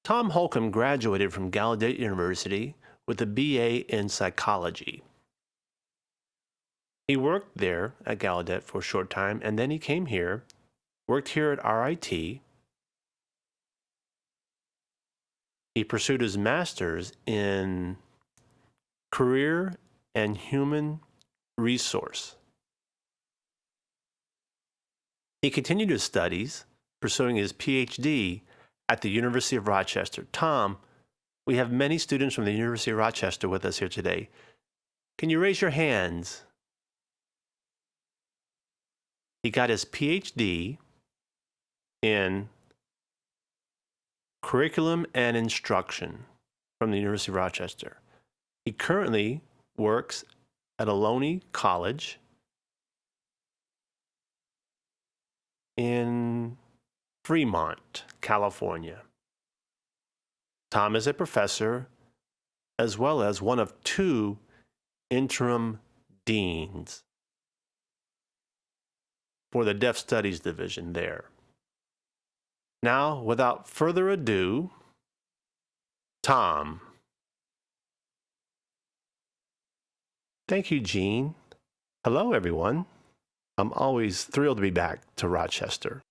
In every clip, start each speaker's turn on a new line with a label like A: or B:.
A: Tom Holcomb graduated from Gallaudet University with a BA in psychology. He worked there at Gallaudet for a short time, and then he came here, worked here at RIT. He pursued his master's in career and human resource. He continued his studies, pursuing his PhD at the University of Rochester. Tom, we have many students from the University of Rochester with us here today. Can you raise your hands? He got his PhD in curriculum and instruction from the University of Rochester. He currently works at Ohlone College in Fremont, California. Tom is a professor as well as one of two interim deans for the Deaf Studies Division there. Now, without further ado, Tom. Thank you, Gene. Hello, everyone. I'm always thrilled to be back to Rochester,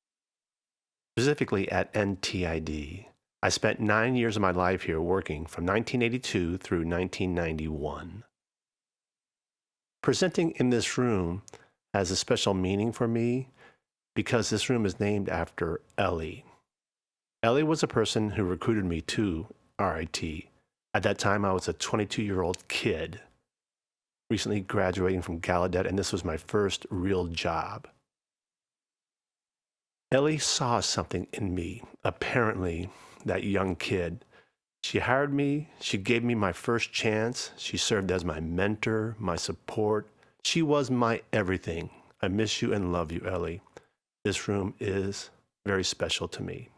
A: specifically at NTID. I spent 9 years of my life here working from 1982 through 1991. Presenting in this room has a special meaning for me because this room is named after Ellie. Ellie was a person who recruited me to RIT. At that time, I was a 22-year-old kid, recently graduating from Gallaudet, and this was my first real job. Ellie saw something in me, apparently, that young kid. She hired me, she gave me my first chance, she served as my mentor, my support. She was my everything. I miss you and love you, Ellie. This room is very special to me.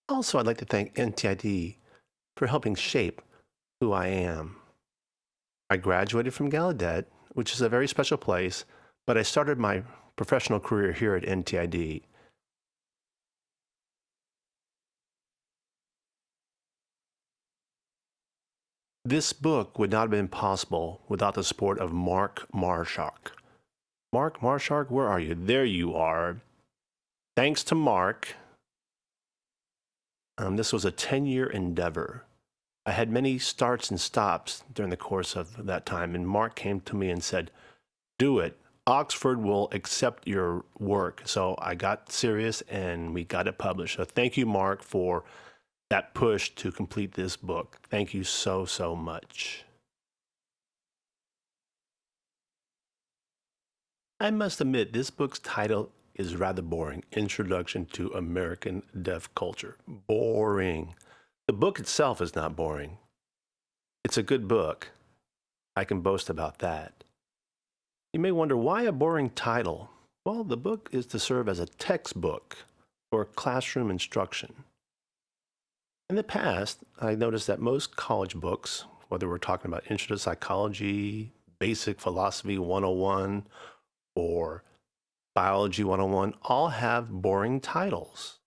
A: Also, I'd like to thank NTID for helping shape who I am. I graduated from Gallaudet, which is a very special place, but I started my professional career here at NTID. This book would not have been possible without the support of Mark Marshark. Mark Marshark, where are you? There you are. Thanks to Mark, this was a 10-year endeavor. I had many starts and stops during the course of that time, and Mark came to me and said, do it. Oxford will accept your work. So I got serious and we got it published. So thank you, Mark, for that push to complete this book. Thank you so, so much. I must admit, this book's title is rather boring. Introduction to American Deaf Culture. Boring. The book itself is not boring. It's a good book. I can boast about that. You may wonder, why a boring title? Well, the book is to serve as a textbook for classroom instruction. In the past, I noticed that most college books, whether we're talking about Intro to Psychology, Basic Philosophy 101, or Biology 101, all have boring titles.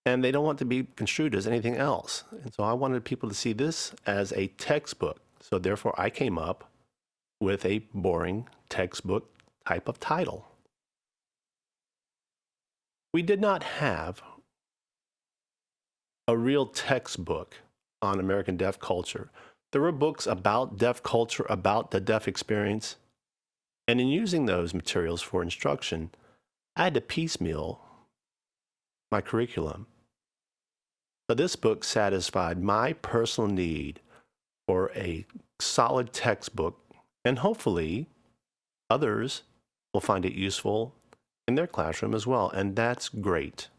A: And they don't want to be construed as anything else. And so I wanted people to see this as a textbook. So therefore, I came up with a boring textbook type of title. We did not have a real textbook on American deaf culture. There were books about deaf culture, about the deaf experience. And in using those materials for instruction, I had to piecemeal my curriculum. So this book satisfied my personal need for a solid textbook, and hopefully others will find it useful in their classroom as well, and that's great.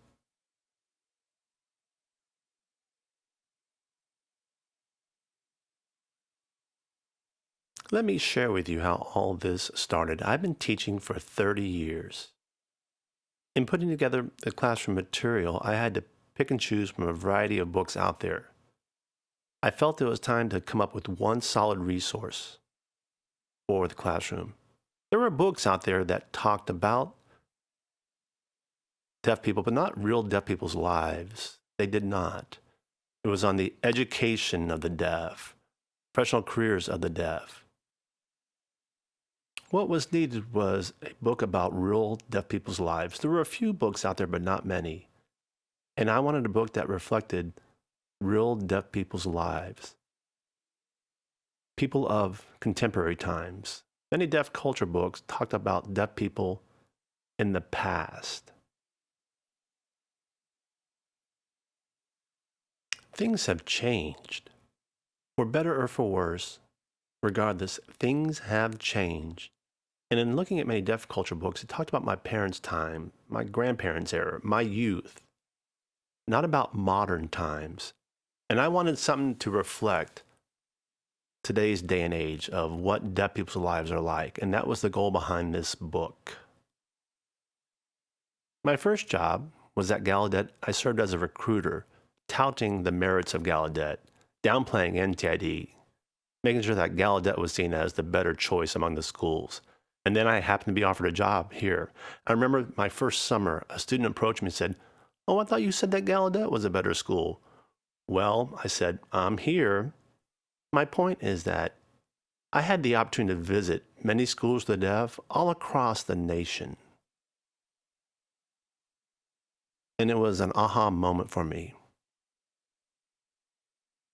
A: Let me share with you how all this started. I've been teaching for 30 years. In putting together the classroom material, I had to pick and choose from a variety of books out there. I felt it was time to come up with one solid resource for the classroom. There were books out there that talked about deaf people, but not real deaf people's lives. They did not. It was on the education of the deaf, professional careers of the deaf. What was needed was a book about real deaf people's lives. There were a few books out there, but not many. And I wanted a book that reflected real deaf people's lives. People of contemporary times. Many deaf culture books talked about deaf people in the past. Things have changed. For better or for worse, regardless, things have changed. And in looking at many deaf culture books, it talked about my parents' time, my grandparents' era, my youth, not about modern times. And I wanted something to reflect today's day and age of what deaf people's lives are like. And that was the goal behind this book. My first job was at Gallaudet. I served as a recruiter, touting the merits of Gallaudet, downplaying NTID, making sure that Gallaudet was seen as the better choice among the schools. And then I happened to be offered a job here. I remember my first summer, a student approached me and said, "Oh, I thought you said that Gallaudet was a better school." Well, I said, "I'm here." My point is that I had the opportunity to visit many schools for the deaf all across the nation. And it was an aha moment for me.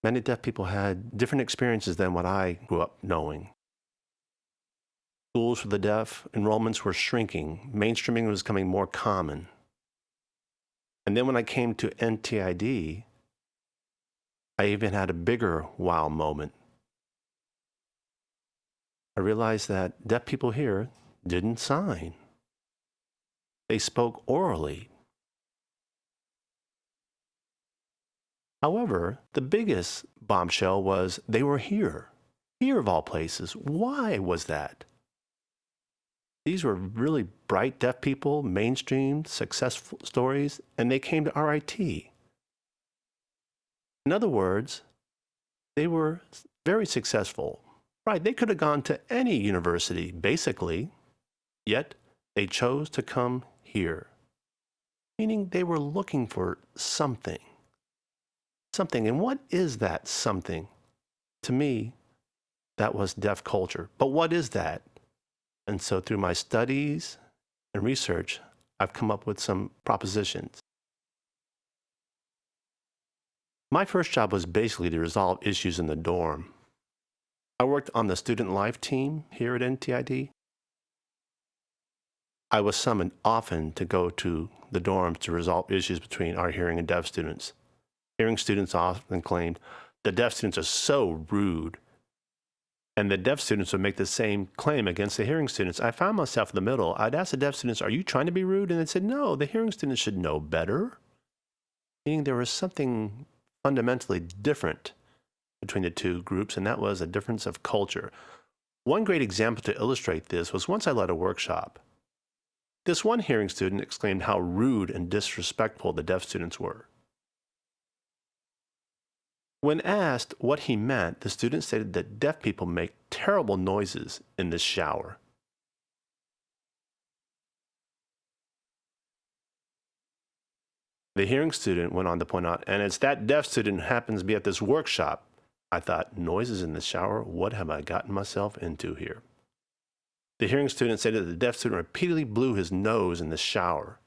A: Many deaf people had different experiences than what I grew up knowing. Schools for the deaf, enrollments were shrinking. Mainstreaming was becoming more common. And then when I came to NTID, I even had a bigger wow moment. I realized that deaf people here didn't sign. They spoke orally. However, the biggest bombshell was they were here. Here of all places. Why was that? These were really bright deaf people, mainstream, successful stories, and they came to RIT. In other words, they were very successful. Right, they could have gone to any university, basically, yet they chose to come here, meaning they were looking for something. Something, and what is that something? To me, that was deaf culture. But what is that? And so through my studies and research, I've come up with some propositions. My first job was basically to resolve issues in the dorm. I worked on the student life team here at NTID. I was summoned often to go to the dorms to resolve issues between our hearing and deaf students. Hearing students often claimed the deaf students are so rude, and the deaf students would make the same claim against the hearing students. I found myself in the middle. I'd ask the deaf students, "Are you trying to be rude?" And they said, "No, the hearing students should know better." Meaning there was something fundamentally different between the two groups, and that was a difference of culture. One great example to illustrate this was once I led a workshop. This one hearing student exclaimed how rude and disrespectful the deaf students were. When asked what he meant, the student stated that deaf people make terrible noises in the shower. The hearing student went on to point out, and it's that deaf student who happens to be at this workshop. I thought, noises in the shower? What have I gotten myself into here? The hearing student said that the deaf student repeatedly blew his nose in the shower.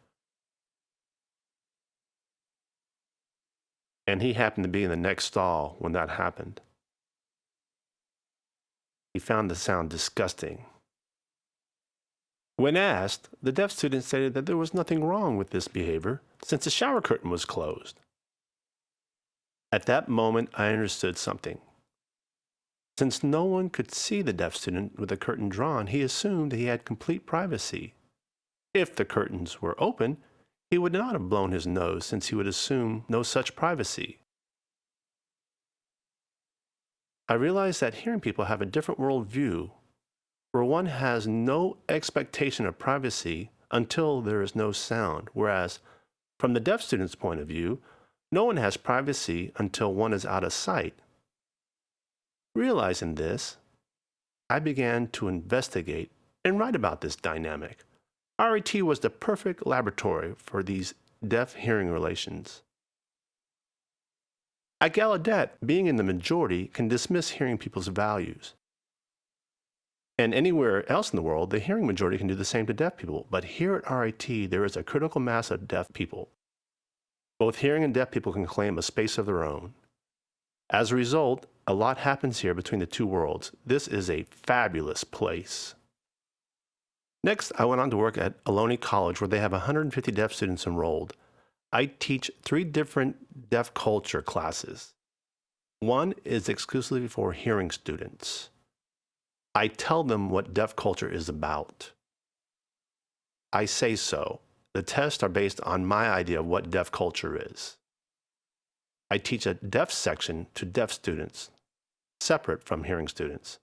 A: And he happened to be in the next stall when that happened. He found the sound disgusting. When asked, the deaf student stated that there was nothing wrong with this behavior since the shower curtain was closed. At that moment, I understood something. Since no one could see the deaf student with the curtain drawn, he assumed he had complete privacy. If the curtains were open, he would not have blown his nose since he would assume no such privacy. I realized that hearing people have a different worldview where one has no expectation of privacy until there is no sound, whereas from the deaf student's point of view, no one has privacy until one is out of sight. Realizing this, I began to investigate and write about this dynamic. RIT was the perfect laboratory for these deaf-hearing relations. At Gallaudet, being in the majority can dismiss hearing people's values. And anywhere else in the world, the hearing majority can do the same to deaf people. But here at RIT, there is a critical mass of deaf people. Both hearing and deaf people can claim a space of their own. As a result, a lot happens here between the two worlds. This is a fabulous place. Next, I went on to work at Ohlone College, where they have 150 deaf students enrolled. I teach 3 different deaf culture classes. One is exclusively for hearing students. I tell them what deaf culture is about. I say so. The tests are based on my idea of what deaf culture is. I teach a deaf section to deaf students, separate from hearing students.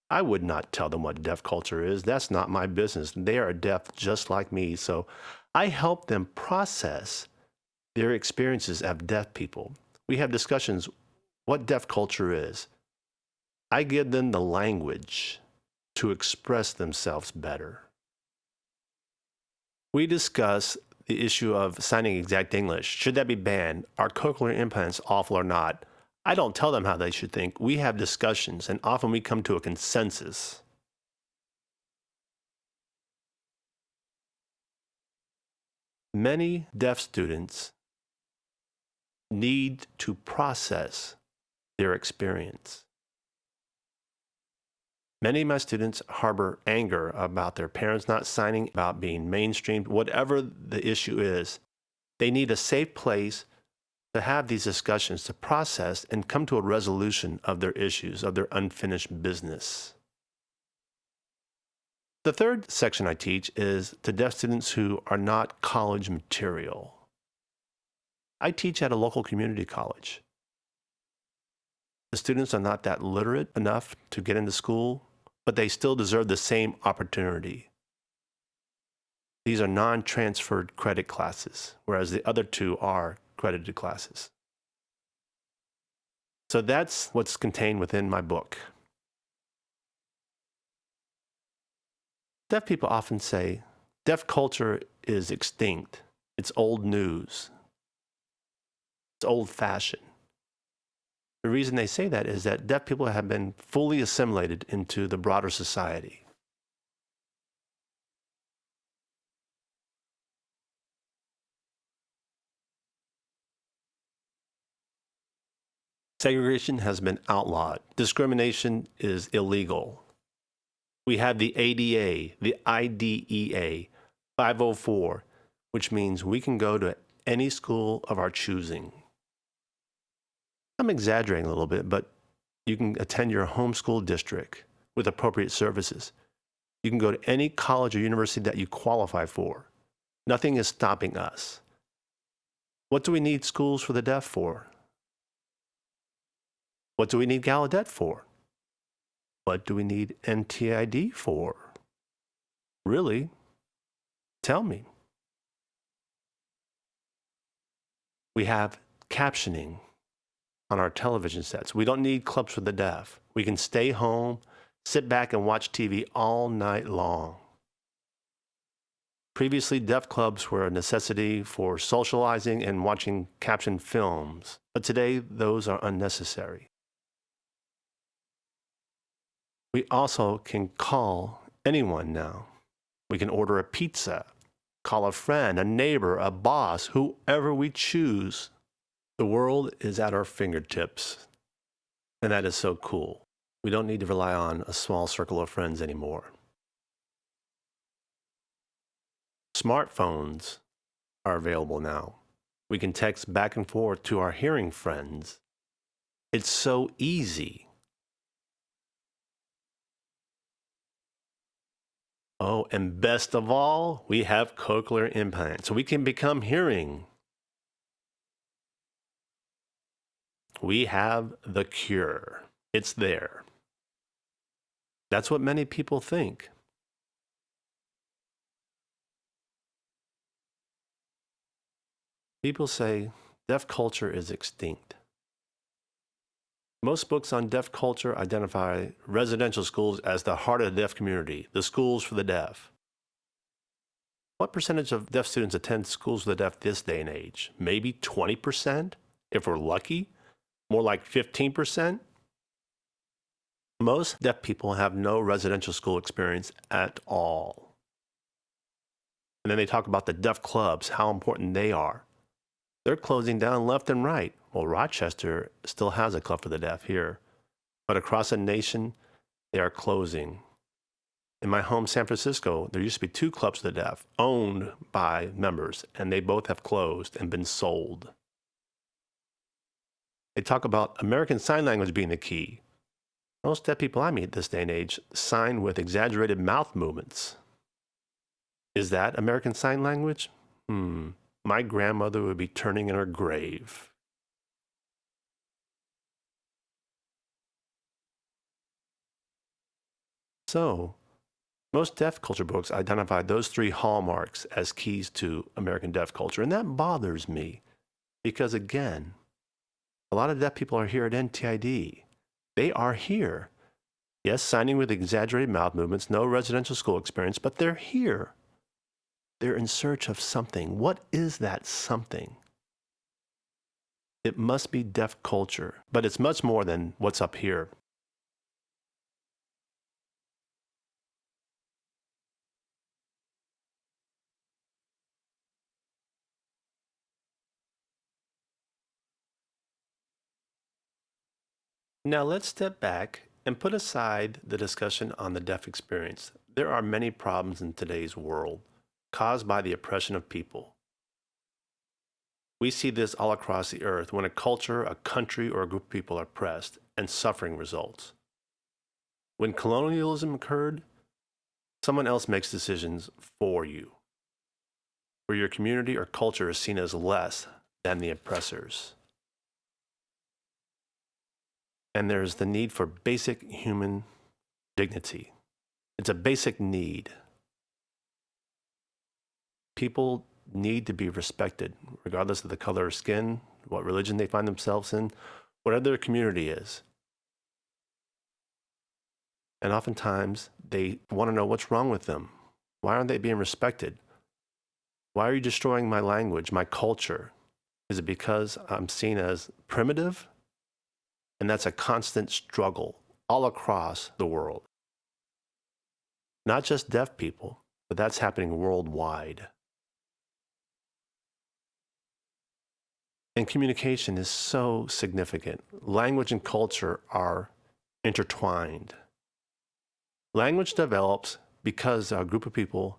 A: I would not tell them what deaf culture is. That's not my business. They are deaf just like me, so I help them process their experiences as deaf people. We have discussions what deaf culture is. I give them the language to express themselves better. We discuss the issue of signing exact English. Should that be banned? Are cochlear implants awful or not? I don't tell them how they should think. We have discussions, and often we come to a consensus. Many deaf students need to process their experience. Many of my students harbor anger about their parents not signing, about being mainstreamed, whatever the issue is. They need a safe place to have these discussions, to process and come to a resolution of their issues, of their unfinished business. The third section I teach is to deaf students who are not college material. I teach at a local community college. The students are not that literate enough to get into school, but they still deserve the same opportunity. These are non-transferred credit classes, whereas the other 2 are credited classes. So that's what's contained within my book. Deaf people often say, deaf culture is extinct. It's old news. It's old-fashioned. The reason they say that is that deaf people have been fully assimilated into the broader society. Segregation has been outlawed. Discrimination is illegal. We have the ADA, the IDEA, 504, which means we can go to any school of our choosing. I'm exaggerating a little bit, but you can attend your home school district with appropriate services. You can go to any college or university that you qualify for. Nothing is stopping us. What do we need schools for the deaf for? What do we need Gallaudet for? What do we need NTID for? Really? Tell me. We have captioning on our television sets. We don't need clubs for the deaf. We can stay home, sit back and watch TV all night long. Previously, deaf clubs were a necessity for socializing and watching captioned films, but today those are unnecessary. We also can call anyone now. We can order a pizza, call a friend, a neighbor, a boss, whoever we choose. The world is at our fingertips, and that is so cool. We don't need to rely on a small circle of friends anymore. Smartphones are available now. We can text back and forth to our hearing friends. It's so easy. Oh, and best of all, we have cochlear implants, so we can become hearing. We have the cure. It's there. That's what many people think. People say deaf culture is extinct. Most books on deaf culture identify residential schools as the heart of the deaf community, the schools for the deaf. What percentage of deaf students attend schools for the deaf this day and age? Maybe 20%, if we're lucky. More like 15%. Most deaf people have no residential school experience at all. And then they talk about the deaf clubs, how important they are. They're closing down left and right. Well, Rochester still has a club for the deaf here, but across the nation, they are closing. In my home, San Francisco, there used to be 2 clubs for the deaf owned by members, and they both have closed and been sold. They talk about American Sign Language being the key. Most deaf people I meet this day and age sign with exaggerated mouth movements. Is that American Sign Language? My grandmother would be turning in her grave. So, most deaf culture books identify those 3 hallmarks as keys to American deaf culture, and that bothers me because, again, a lot of deaf people are here at NTID. They are here. Yes, signing with exaggerated mouth movements, no residential school experience, but they're here. They're in search of something. What is that something? It must be deaf culture, but it's much more than what's up here. Now let's step back and put aside the discussion on the deaf experience. There are many problems in today's world caused by the oppression of people. We see this all across the earth when a culture, a country, or a group of people are oppressed and suffering results. When colonialism occurred, someone else makes decisions for you, where your community or culture is seen as less than the oppressors. And there's the need for basic human dignity. It's a basic need. People need to be respected, regardless of the color of skin, what religion they find themselves in, whatever their community is. And oftentimes, they want to know what's wrong with them. Why aren't they being respected? Why are you destroying my language, my culture? Is it because I'm seen as primitive? And that's a constant struggle all across the world. Not just deaf people, but that's happening worldwide. And communication is so significant. Language and culture are intertwined. Language develops because a group of people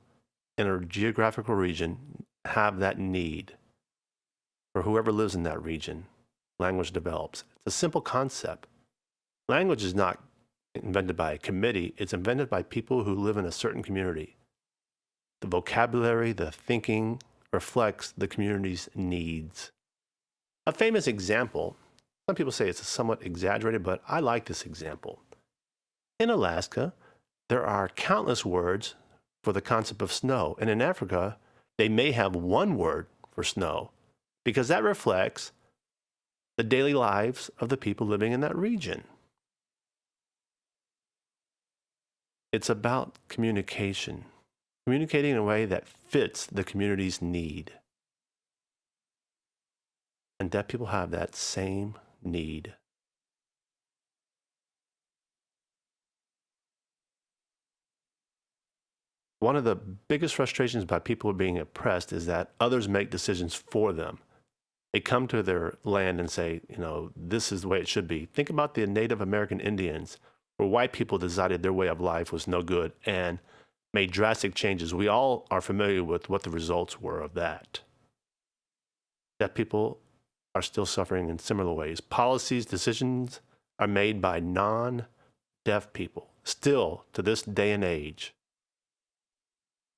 A: in a geographical region have that need. For whoever lives in that region, language develops. It's a simple concept. Language is not invented by a committee. It's invented by people who live in a certain community. The vocabulary, the thinking reflects the community's needs. A famous example, some people say it's somewhat exaggerated, but I like this example. In Alaska, there are countless words for the concept of snow. And in Africa, they may have one word for snow because that reflects the daily lives of the people living in that region. It's about communication, communicating in a way that fits the community's need. And deaf people have that same need. One of the biggest frustrations by people being oppressed is that others make decisions for them. They come to their land and say, this is the way it should be. Think about the Native American Indians, where white people decided their way of life was no good and made drastic changes. We all are familiar with what the results were of that. Deaf people are still suffering in similar ways. Policies, decisions are made by non-deaf people. Still, to this day and age,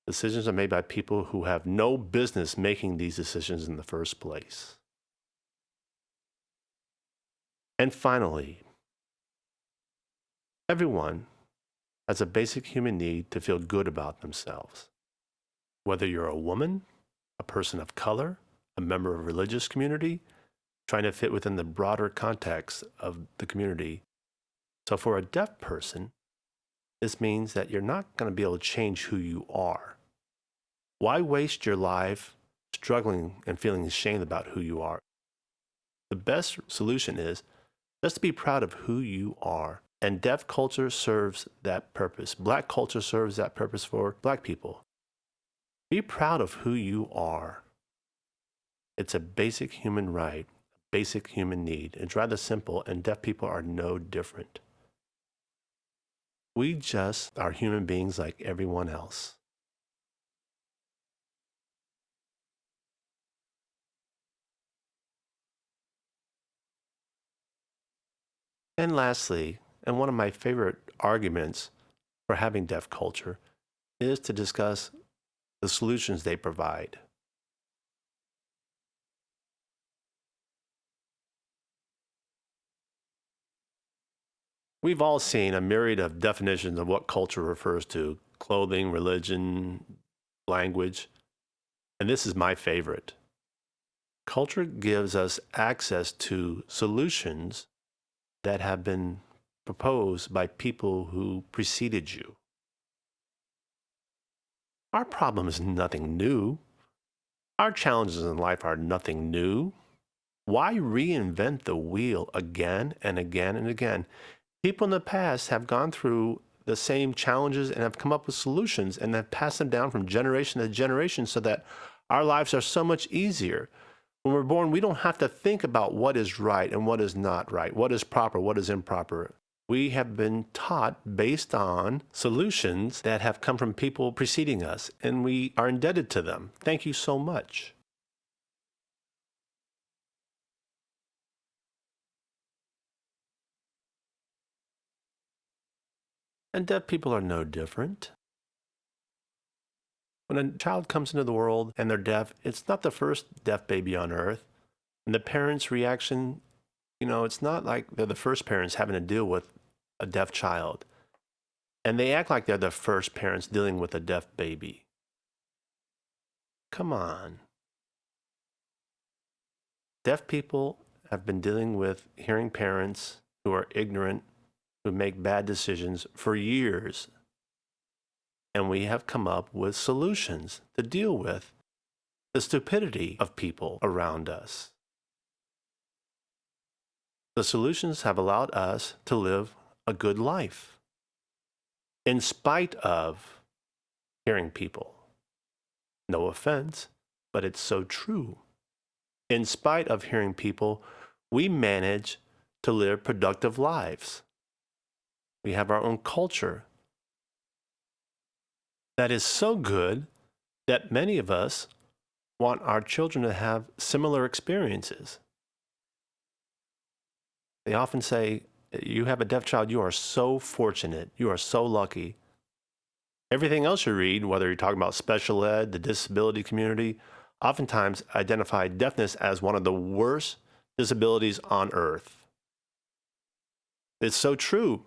A: decisions are made by people who have no business making these decisions in the first place. And finally, everyone has a basic human need to feel good about themselves. Whether you're a woman, a person of color, a member of a religious community, trying to fit within the broader context of the community. So for a deaf person, this means that you're not going to be able to change who you are. Why waste your life struggling and feeling ashamed about who you are? The best solution is just to be proud of who you are. And deaf culture serves that purpose. Black culture serves that purpose for Black people. Be proud of who you are. It's a basic human right, basic human need. It's rather simple, and deaf people are no different. We just are human beings like everyone else. And lastly, and one of my favorite arguments for having deaf culture is to discuss the solutions they provide. We've all seen a myriad of definitions of what culture refers to: clothing, religion, language, and this is my favorite. Culture gives us access to solutions that have been proposed by people who preceded you. Our problem is nothing new. Our challenges in life are nothing new. Why reinvent the wheel again and again and again? People in the past have gone through the same challenges and have come up with solutions and have passed them down from generation to generation so that our lives are so much easier. When we're born, we don't have to think about what is right and what is not right, what is proper, what is improper. We have been taught based on solutions that have come from people preceding us, and we are indebted to them. Thank you so much. And deaf people are no different. When a child comes into the world and they're deaf, it's not the first deaf baby on earth. And the parents' reaction, it's not like they're the first parents having to deal with a deaf child. And they act like they're the first parents dealing with a deaf baby. Come on. Deaf people have been dealing with hearing parents who are ignorant, who make bad decisions for years. And we have come up with solutions to deal with the stupidity of people around us. The solutions have allowed us to live a good life in spite of hearing people. No offense, but it's so true. In spite of hearing people, we manage to live productive lives. We have our own culture that is so good that many of us want our children to have similar experiences. They often say, you have a deaf child, you are so fortunate, you are so lucky. Everything else you read, whether you're talking about special ed, the disability community, oftentimes identify deafness as one of the worst disabilities on earth. It's so true.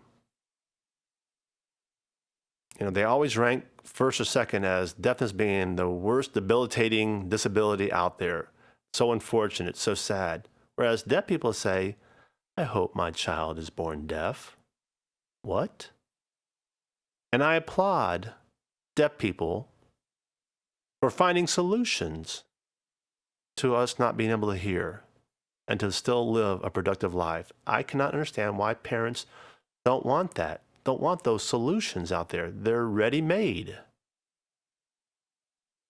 A: They always rank first or second as deafness being the worst debilitating disability out there. So unfortunate, so sad. Whereas deaf people say, I hope my child is born deaf. What? And I applaud deaf people for finding solutions to us not being able to hear and to still live a productive life. I cannot understand why parents don't want that, don't want those solutions out there. They're ready-made,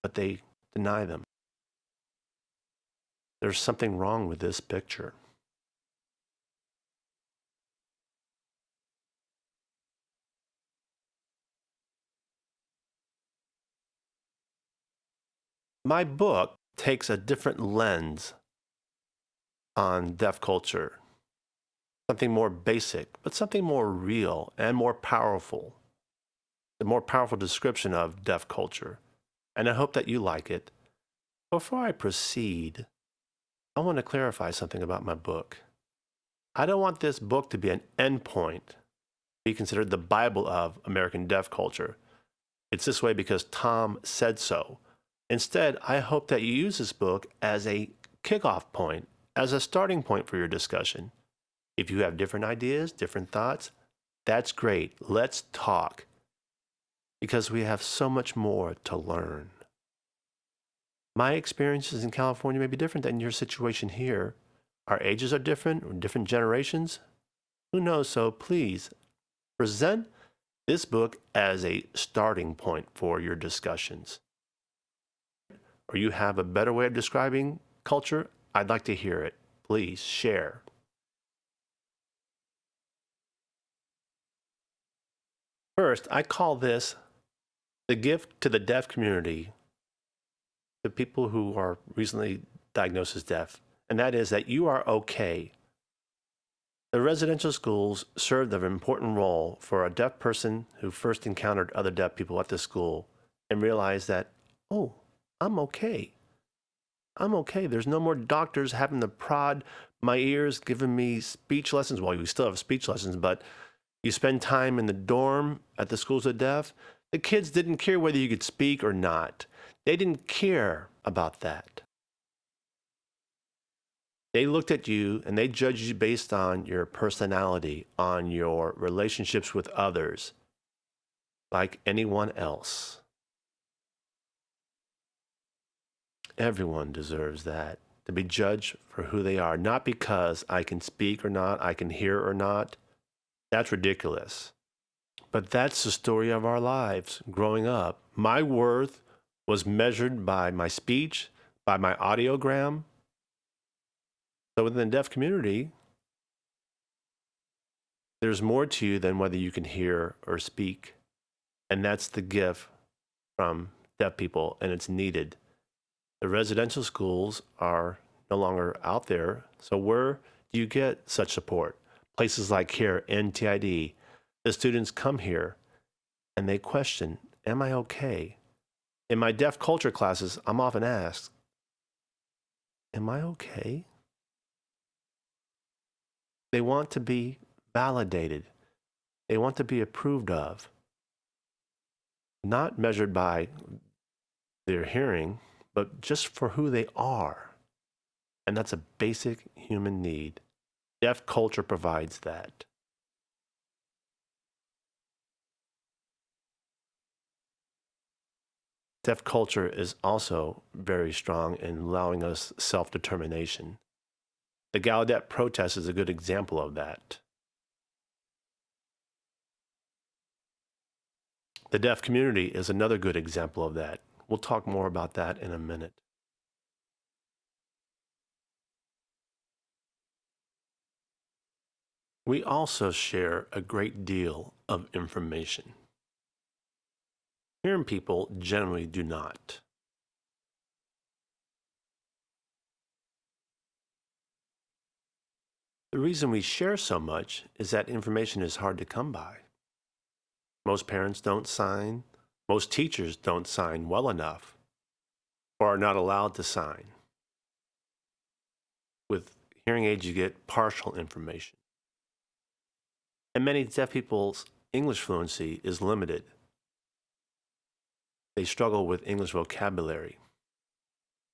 A: but they deny them. There's something wrong with this picture. My book takes a different lens on deaf culture, something more basic, but something more real and more powerful, a more powerful description of deaf culture. And I hope that you like it. Before I proceed, I want to clarify something about my book. I don't want this book to be an endpoint, be considered the Bible of American deaf culture. It's this way because Tom said so. Instead, I hope that you use this book as a kickoff point, as a starting point for your discussion. If you have different ideas, different thoughts, that's great. Let's talk, because we have so much more to learn. My experiences in California may be different than your situation here. Our ages are different, or different generations. Who knows? So please present this book as a starting point for your discussions. Or you have a better way of describing culture? I'd like to hear it. Please share. First, I call this the gift to the deaf community, to people who are recently diagnosed as deaf, and that is that you are okay. The residential schools served an important role for a deaf person who first encountered other deaf people at the school and realized that, oh, I'm okay. I'm okay. There's no more doctors having to prod my ears, giving me speech lessons. Well, we still have speech lessons, but you spend time in the dorm at the schools of deaf. The kids didn't care whether you could speak or not. They didn't care about that. They looked at you and they judged you based on your personality, on your relationships with others, like anyone else. Everyone deserves that, to be judged for who they are, not because I can speak or not, I can hear or not. That's ridiculous. But that's the story of our lives growing up. My worth was measured by my speech, by my audiogram. So within the deaf community, there's more to you than whether you can hear or speak. And that's the gift from deaf people, and it's needed. The residential schools are no longer out there. So where do you get such support? Places like here, NTID. The students come here and they question, am I okay? In my deaf culture classes, I'm often asked, am I okay? They want to be validated. They want to be approved of, not measured by their hearing, but just for who they are. And that's a basic human need. Deaf culture provides that. Deaf culture is also very strong in allowing us self-determination. The Gallaudet protest is a good example of that. The deaf community is another good example of that. We'll talk more about that in a minute. We also share a great deal of information. Hearing people generally do not. The reason we share so much is that information is hard to come by. Most parents don't sign. Most teachers don't sign well enough or are not allowed to sign. With hearing aids, you get partial information. And many deaf people's English fluency is limited. They struggle with English vocabulary.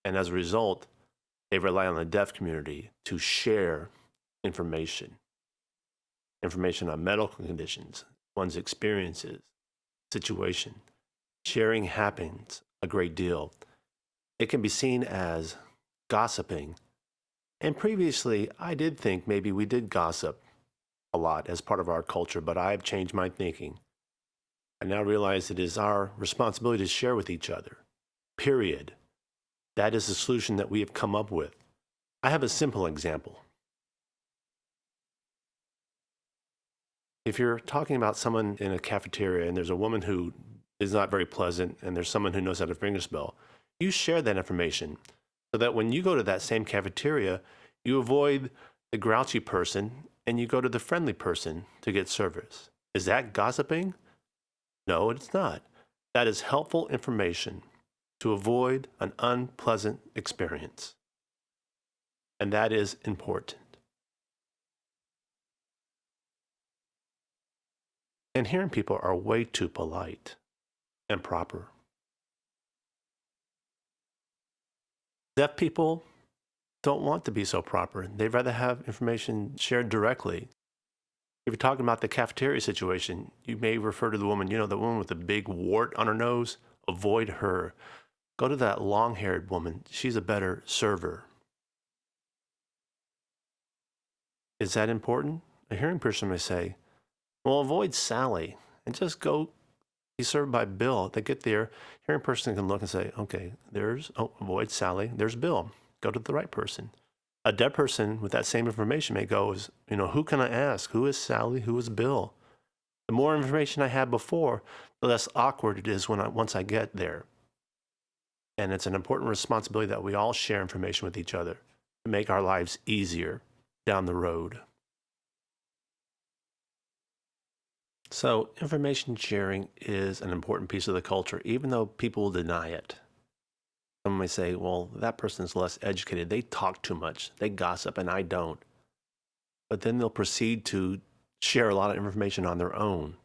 A: And as a result, they rely on the deaf community to share information on medical conditions, one's experiences, situation. Sharing happens a great deal. It can be seen as gossiping. And previously, I did think maybe we did gossip a lot as part of our culture, but I've changed my thinking. I now realize it is our responsibility to share with each other, period. That is the solution that we have come up with. I have a simple example. If you're talking about someone in a cafeteria and there's a woman who is not very pleasant and there's someone who knows how to fingerspell, you share that information so that when you go to that same cafeteria, you avoid the grouchy person and you go to the friendly person to get service. Is that gossiping? No, it's not. That is helpful information to avoid an unpleasant experience. And that is important. And hearing people are way too polite and proper. Deaf people don't want to be so proper. They'd rather have information shared directly. If you're talking about the cafeteria situation, you may refer to the woman, the woman with the big wart on her nose, avoid her. Go to that long-haired woman. She's a better server. Is that important? A hearing person may say, well, avoid Sally and just go be served by Bill. They get there, hearing person can look and say, okay, avoid Sally, there's Bill. Go to the right person. A deaf person with that same information may go, who can I ask? Who is Sally? Who is Bill? The more information I had before, the less awkward it is once I get there. And it's an important responsibility that we all share information with each other to make our lives easier down the road. So information sharing is an important piece of the culture, even though people will deny it. Someone may say, well, that person's less educated. They talk too much. They gossip, and I don't. But then they'll proceed to share a lot of information on their own.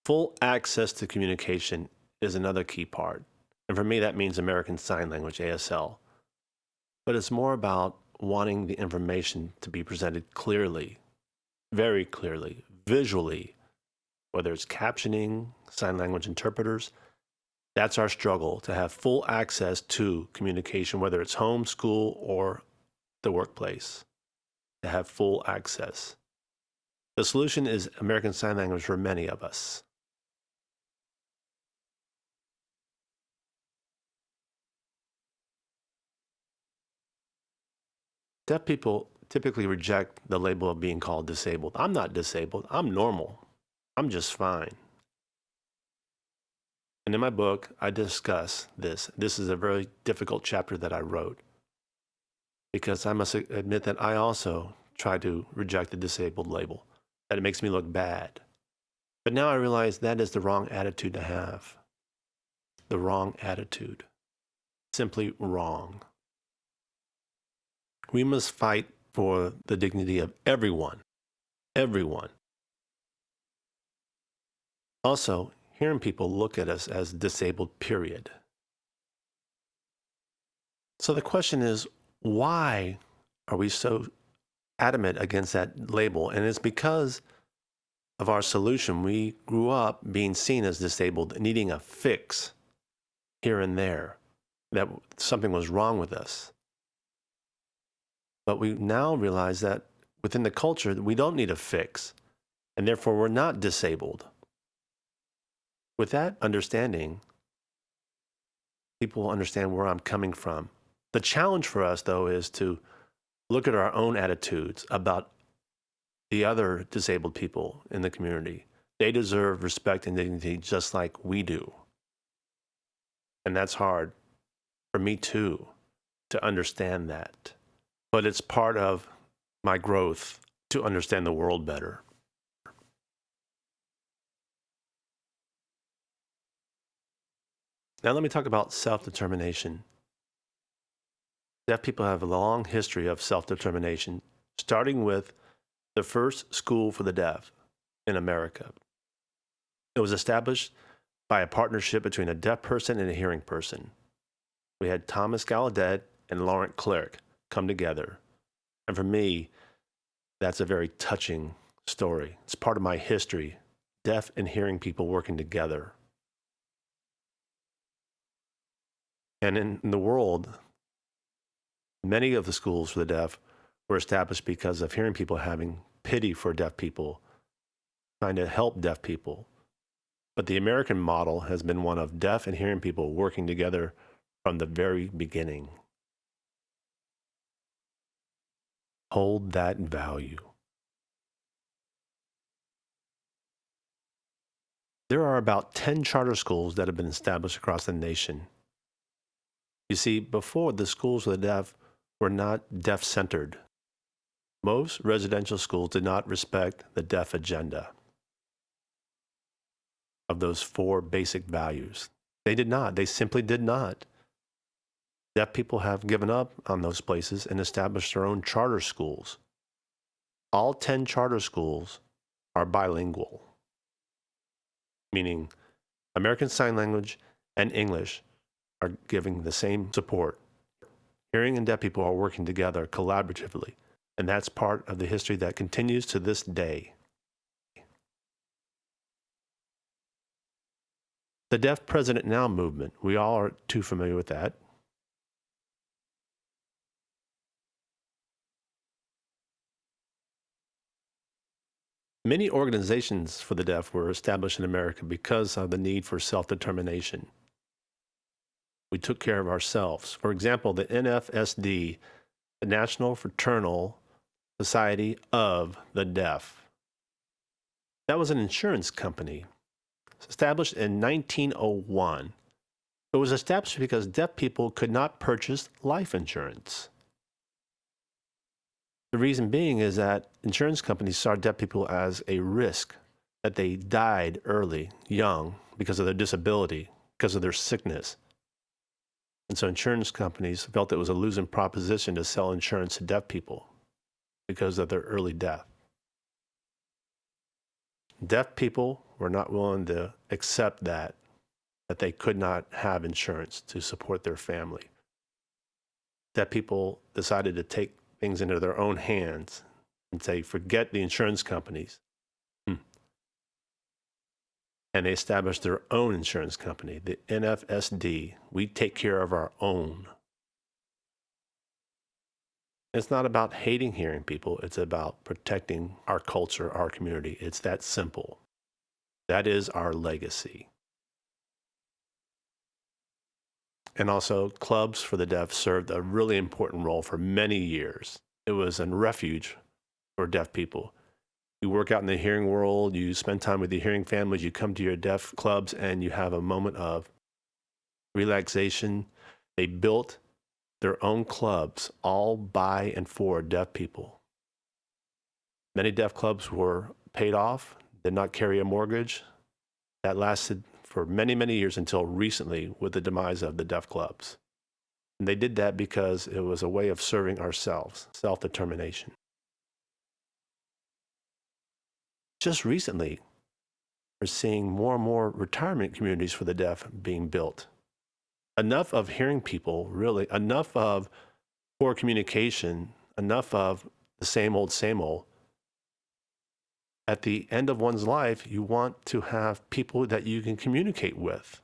A: Full access to communication is another key part. And for me, that means American Sign Language, ASL. But it's more about wanting the information to be presented clearly, very clearly, visually, whether it's captioning, sign language interpreters. That's our struggle, to have full access to communication, whether it's home, school, or the workplace, to have full access. The solution is American Sign Language for many of us. Deaf people typically reject the label of being called disabled. I'm not disabled. I'm normal. I'm just fine. And in my book, I discuss this. This is a very difficult chapter that I wrote because I must admit that I also try to reject the disabled label, that it makes me look bad. But now I realize that is the wrong attitude to have. The wrong attitude. Simply wrong. We must fight for the dignity of everyone. Everyone. Also, hearing people look at us as disabled, period. So the question is, why are we so adamant against that label? And it's because of our solution. We grew up being seen as disabled, needing a fix here and there, that something was wrong with us. But we now realize that within the culture, we don't need a fix, and therefore we're not disabled. With that understanding, people understand where I'm coming from. The challenge for us, though, is to look at our own attitudes about the other disabled people in the community. They deserve respect and dignity just like we do. And that's hard for me, too, to understand that. But it's part of my growth to understand the world better. Now let me talk about self-determination. Deaf people have a long history of self-determination, starting with the first school for the deaf in America. It was established by a partnership between a deaf person and a hearing person. We had Thomas Gallaudet and Laurent Clerc come together. And for me, that's a very touching story. It's part of my history, deaf and hearing people working together. And in the world, many of the schools for the deaf were established because of hearing people having pity for deaf people, trying to help deaf people. But the American model has been one of deaf and hearing people working together from the very beginning. Hold that value. There are about 10 charter schools that have been established across the nation. You see, before, the schools for the deaf were not deaf-centered. Most residential schools did not respect the deaf agenda of those 4 basic values. They did not. They simply did not. Deaf people have given up on those places and established their own charter schools. All 10 charter schools are bilingual, meaning American Sign Language and English are giving the same support. Hearing and deaf people are working together collaboratively, and that's part of the history that continues to this day. The Deaf President Now movement. We all are too familiar with that. Many organizations for the deaf were established in America because of the need for self-determination. We took care of ourselves. For example, the NFSD, the National Fraternal Society of the Deaf. That was an insurance company established in 1901. It was established because deaf people could not purchase life insurance. The reason being is that insurance companies saw deaf people as a risk, that they died early, young, because of their disability, because of their sickness. And so insurance companies felt it was a losing proposition to sell insurance to deaf people because of their early death. Deaf people were not willing to accept that they could not have insurance to support their family. Deaf people decided to take things into their own hands and say, forget the insurance companies. And they established their own insurance company, the NFSD. We take care of our own. It's not about hating hearing people. It's about protecting our culture, our community. It's that simple. That is our legacy. And also, clubs for the deaf served a really important role for many years. It was a refuge for deaf people. You work out in the hearing world, you spend time with the hearing families, you come to your deaf clubs, and you have a moment of relaxation. They built their own clubs all by and for deaf people. Many deaf clubs were paid off, did not carry a mortgage. That lasted for many, many years until recently with the demise of the deaf clubs. And they did that because it was a way of serving ourselves, self-determination. Just recently, we're seeing more and more retirement communities for the deaf being built. Enough of hearing people, really, enough of poor communication, enough of the same old, same old. At the end of one's life, you want to have people that you can communicate with.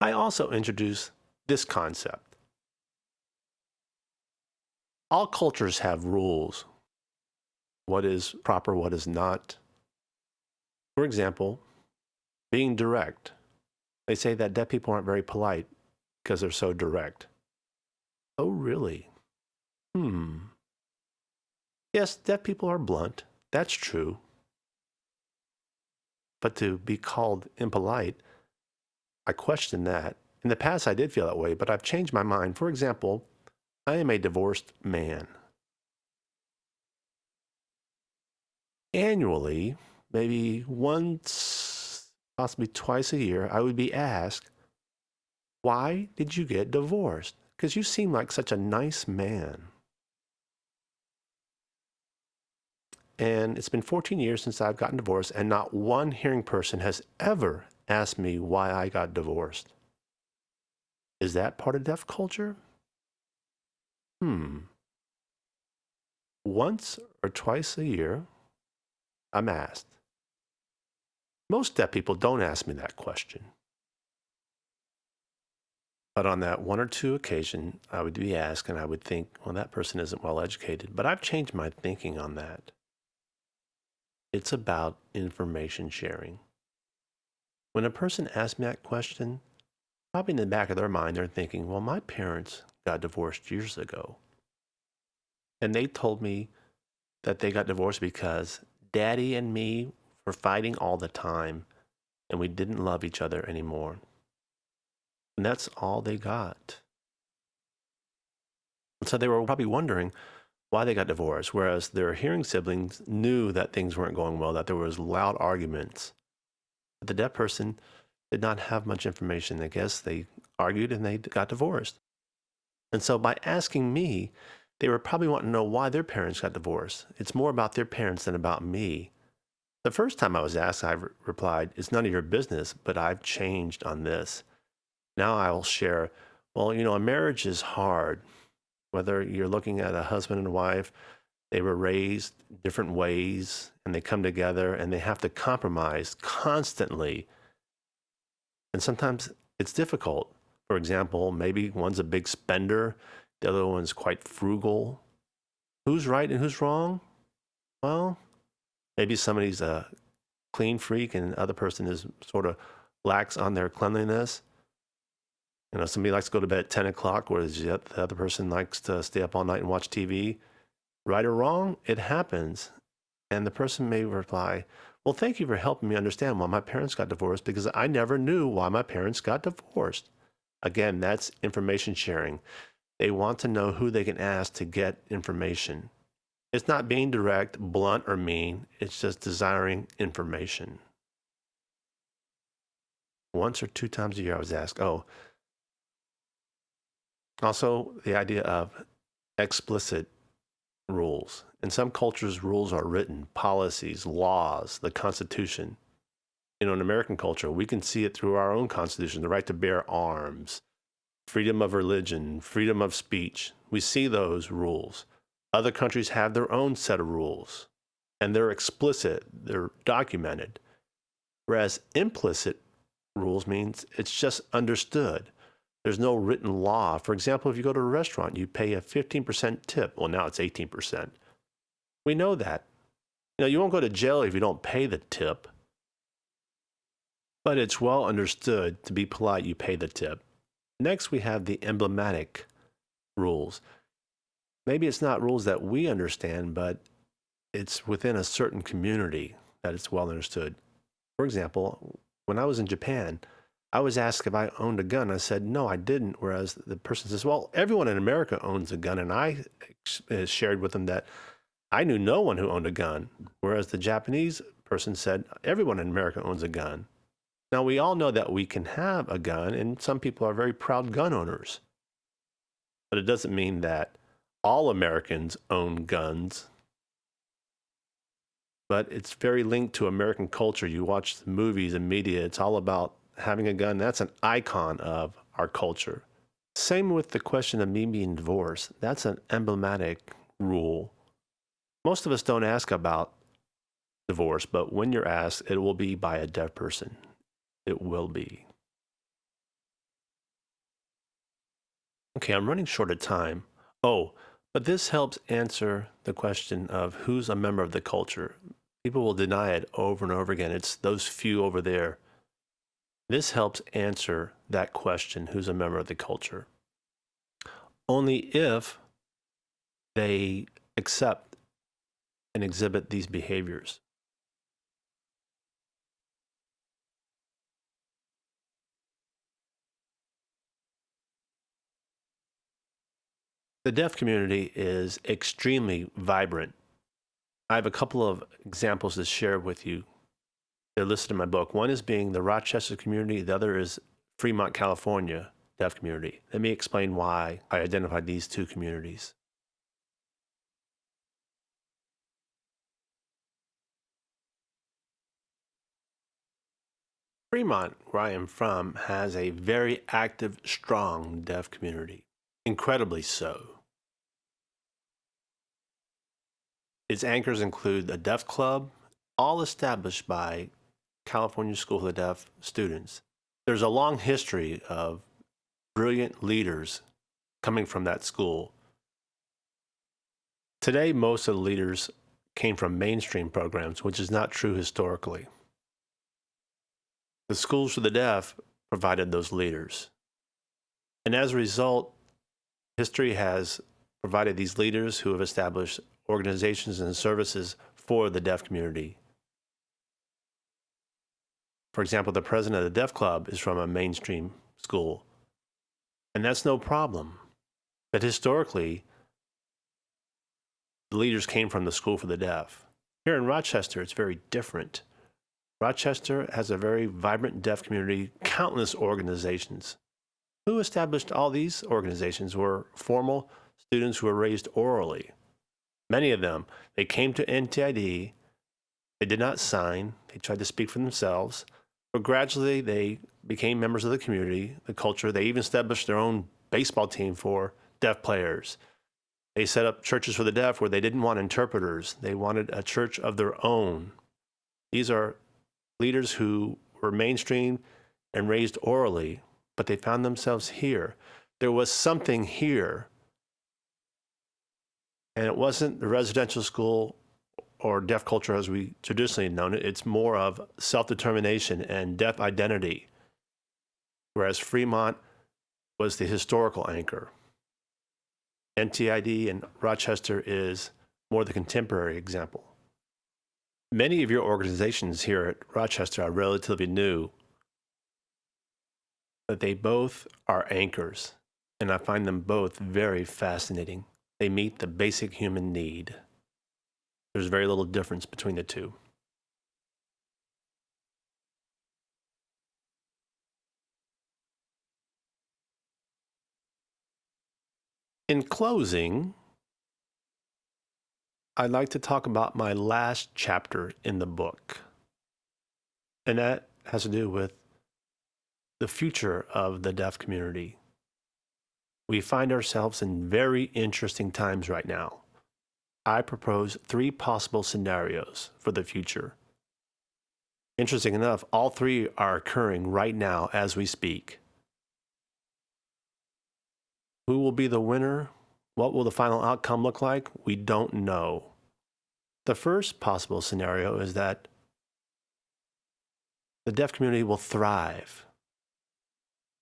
A: I also introduced this concept. All cultures have rules. What is proper, what is not. For example, being direct. They say that deaf people aren't very polite because they're so direct. Oh, really? Yes, deaf people are blunt. That's true. But to be called impolite, I question that. In the past, I did feel that way, but I've changed my mind. For example, I am a divorced man. Annually, maybe once, possibly twice a year, I would be asked, why did you get divorced? Because you seem like such a nice man. And it's been 14 years since I've gotten divorced, and not one hearing person has ever asked me why I got divorced. Is that part of deaf culture? Once or twice a year, I'm asked. Most deaf people don't ask me that question. But on that one or two occasion, I would be asked, and I would think, well, that person isn't well educated. But I've changed my thinking on that. It's about information sharing. When a person asks me that question, probably in the back of their mind, they're thinking, well, my parents got divorced years ago. And they told me that they got divorced because Daddy and me were fighting all the time, and we didn't love each other anymore. And that's all they got. And so they were probably wondering why they got divorced, whereas their hearing siblings knew that things weren't going well, that there was loud arguments. But the deaf person did not have much information. I guess they argued and they got divorced. And so by asking me, they were probably wanting to know why their parents got divorced. It's more about their parents than about me. The first time I was asked, I replied, it's none of your business, but I've changed on this. Now I will share, well, a marriage is hard. Whether you're looking at a husband and wife, They were raised different ways, and they come together and they have to compromise constantly. And sometimes it's difficult. For example, maybe one's a big spender, the other one's quite frugal. Who's right and who's wrong? Well, maybe somebody's a clean freak and the other person is sort of lax on their cleanliness. Somebody likes to go to bed at 10 o'clock, whereas the other person likes to stay up all night and watch TV. Right or wrong, it happens. And the person may reply, well, thank you for helping me understand why my parents got divorced, because I never knew why my parents got divorced. Again, that's information sharing. They want to know who they can ask to get information. It's not being direct, blunt, or mean. It's just desiring information. Once or two times a year, I was asked, also the idea of explicit rules. In some cultures, rules are written, policies, laws, the Constitution. In American culture, we can see it through our own Constitution, the right to bear arms, freedom of religion, freedom of speech. We see those rules. Other countries have their own set of rules, and they're explicit, they're documented. Whereas implicit rules means it's just understood. There's no written law. For example, if you go to a restaurant, you pay a 15% tip. Well, now it's 18%. We know that. You won't go to jail if you don't pay the tip. But it's well understood, to be polite, you pay the tip. Next, we have the emblematic rules. Maybe it's not rules that we understand, but it's within a certain community that it's well understood. For example, when I was in Japan, I was asked if I owned a gun. I said, no, I didn't. Whereas the person says, well, everyone in America owns a gun. And I shared with them that I knew no one who owned a gun. Whereas the Japanese person said, everyone in America owns a gun. Now, we all know that we can have a gun, and some people are very proud gun owners. But it doesn't mean that all Americans own guns. But it's very linked to American culture. You watch the movies and media, it's all about having a gun. That's an icon of our culture. Same with the question of me being divorced. That's an emblematic rule. Most of us don't ask about divorce, but when you're asked, it will be by a deaf person. It will be. Okay, I'm running short of time. But this helps answer the question of who's a member of the culture. People will deny it over and over again. It's those few over there. This helps answer that question, who's a member of the culture. Only if they accept and exhibit these behaviors. The deaf community is extremely vibrant. I have a couple of examples to share with you. They're listed in my book. One is being the Rochester community. The other is Fremont, California deaf community. Let me explain why I identified these two communities. Fremont, where I am from, has a very active, strong deaf community. Incredibly so. Its anchors include a deaf club, all established by California School for the Deaf students. There's a long history of brilliant leaders coming from that school. Today, most of the leaders came from mainstream programs, which is not true historically. The schools for the deaf provided those leaders. And as a result, history has provided these leaders who have established organizations and services for the deaf community. For example, the president of the Deaf Club is from a mainstream school, and that's no problem. But historically, the leaders came from the School for the Deaf. Here in Rochester, it's very different. Rochester has a very vibrant deaf community, countless organizations. Who established all these organizations were formal students who were raised orally. Many of them, they came to NTID, they did not sign, they tried to speak for themselves, but gradually they became members of the community, the culture. They even established their own baseball team for deaf players. They set up churches for the deaf where they didn't want interpreters. They wanted a church of their own. These are leaders who were mainstream and raised orally, but they found themselves here. There was something here, and it wasn't the residential school or deaf culture as we traditionally had known it. It's more of self-determination and deaf identity, whereas Fremont was the historical anchor. NTID and Rochester is more the contemporary example. Many of your organizations here at Rochester are relatively new, but they both are anchors, and I find them both very fascinating. They meet the basic human need. There's very little difference between the two. In closing, I'd like to talk about my last chapter in the book, and that has to do with the future of the deaf community. We find ourselves in very interesting times right now. I propose 3 possible scenarios for the future. Interesting enough, all 3 are occurring right now as we speak. Who will be the winner? What will the final outcome look like? We don't know. The first possible scenario is that the deaf community will thrive,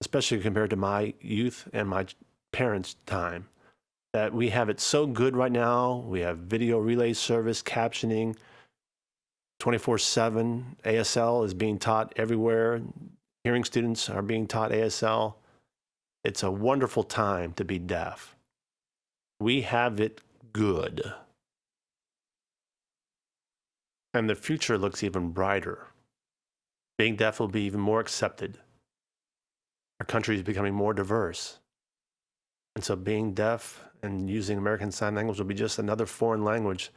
A: especially compared to my youth and my parents' time. That we have it so good right now. We have video relay service, captioning, 24/7. ASL is being taught everywhere. Hearing students are being taught ASL. It's a wonderful time to be deaf. We have it good. And the future looks even brighter. Being deaf will be even more accepted. Our country is becoming more diverse. And so being deaf and using American Sign Language will be just another foreign language.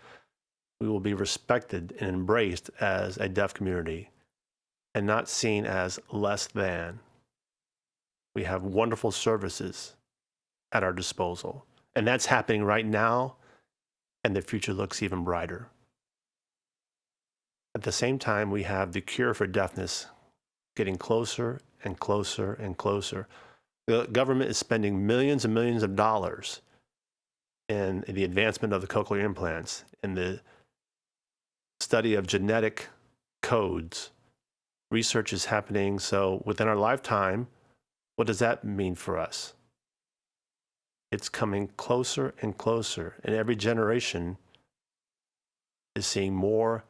A: We will be respected and embraced as a deaf community and not seen as less than. We have wonderful services at our disposal. And that's happening right now, and the future looks even brighter. At the same time, we have the cure for deafness getting closer and closer and closer. The government is spending millions and millions of dollars in the advancement of the cochlear implants, in the study of genetic codes. Research is happening. So within our lifetime, what does that mean for us? It's coming closer and closer, and every generation is seeing more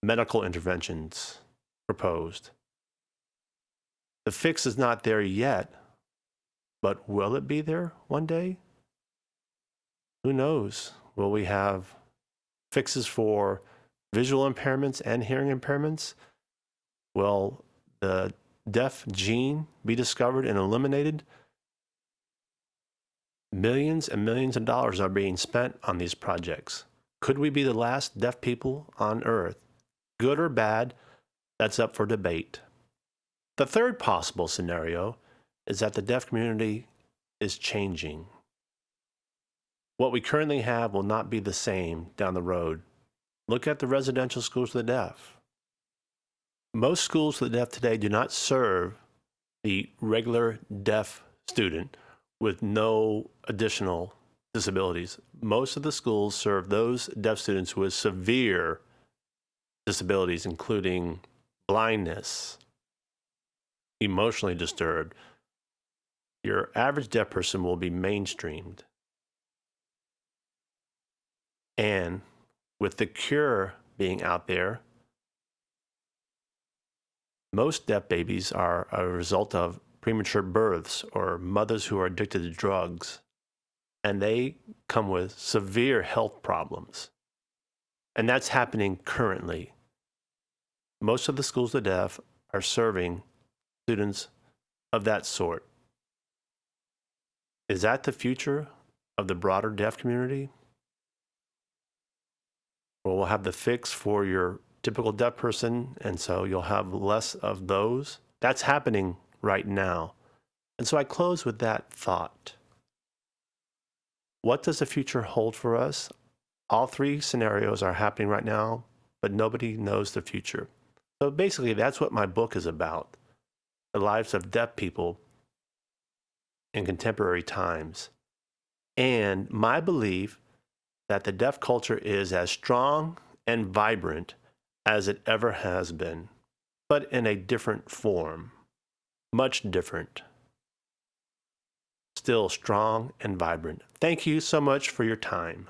A: medical interventions proposed. The fix is not there yet, but will it be there one day? Who knows? Will we have fixes for visual impairments and hearing impairments? Will the deaf gene be discovered and eliminated? Millions and millions of dollars are being spent on these projects. Could we be the last deaf people on Earth? Good or bad, that's up for debate. The third possible scenario is that the deaf community is changing. What we currently have will not be the same down the road. Look at the residential schools for the deaf. Most schools for the deaf today do not serve the regular deaf student with no additional disabilities. Most of the schools serve those deaf students with severe disabilities, including blindness, emotionally disturbed. Your average deaf person will be mainstreamed. And with the cure being out there, most deaf babies are a result of premature births or mothers who are addicted to drugs, and they come with severe health problems. And that's happening currently. Most of the schools of the deaf are serving students of that sort. Is that the future of the broader deaf community? Well, we'll have the fix for your typical deaf person, and so you'll have less of those. That's happening right now. And so I close with that thought. What does the future hold for us? All three scenarios are happening right now, but nobody knows the future. So basically, that's what my book is about. The lives of deaf people in contemporary times. And my belief that the deaf culture is as strong and vibrant as it ever has been, but in a different form, much different, still strong and vibrant. Thank you so much for your time.